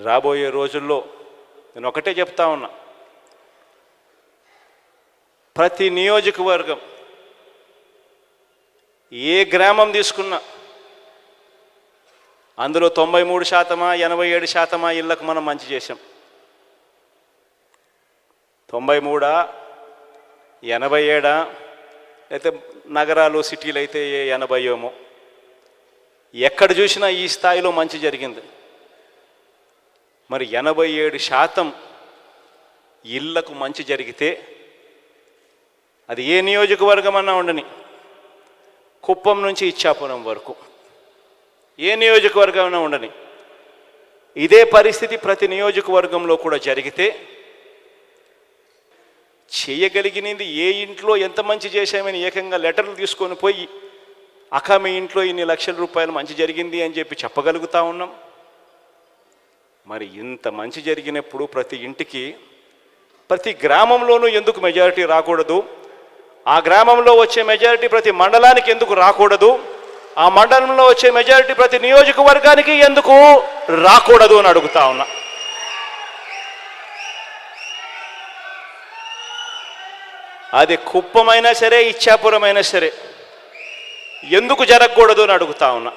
రాబోయే రోజుల్లో నేను ఒకటే చెప్తా ఉన్నా, ప్రతి నియోజకవర్గం ఏ గ్రామం తీసుకున్నా అందులో 93%, 87% ఇళ్లకు మనం మంచి చేశాం. 93, 87 అయితే నగరాలు సిటీలు అయితే 80 ఎక్కడ చూసినా ఈ స్థాయిలో మంచి జరిగింది. మరి 87% ఇళ్లకు మంచి జరిగితే అది ఏ నియోజకవర్గం అన్నా ఉండని, కుప్పం నుంచి ఇచ్చాపురం వరకు ఏ నియోజకవర్గం అన్నా ఉండని, ఇదే పరిస్థితి ప్రతి నియోజకవర్గంలో కూడా జరిగితే చేయగలిగినది ఏ ఇంట్లో ఎంత మంచి చేశామని ఏకంగా లెటర్లు తీసుకొని పోయి అక్క మీ ఇంట్లో ఇన్ని లక్షల రూపాయలు మంచి జరిగింది అని చెప్పి చెప్పగలుగుతా ఉన్నాం. మరి ఇంత మంచి జరిగినప్పుడు ప్రతి ఇంటికి ప్రతి గ్రామంలోనూ ఎందుకు మెజారిటీ రాకూడదు? ఆ గ్రామంలో వచ్చే మెజారిటీ ప్రతి మండలానికి ఎందుకు రాకూడదు? ఆ మండలంలో వచ్చే మెజారిటీ ప్రతి నియోజకవర్గానికి ఎందుకు రాకూడదు అని అడుగుతా ఉన్నా. అది కుప్పమైనా సరే, ఇచ్చాపురం అయినా సరే ఎందుకు జరగకూడదు అని అడుగుతా ఉన్నా.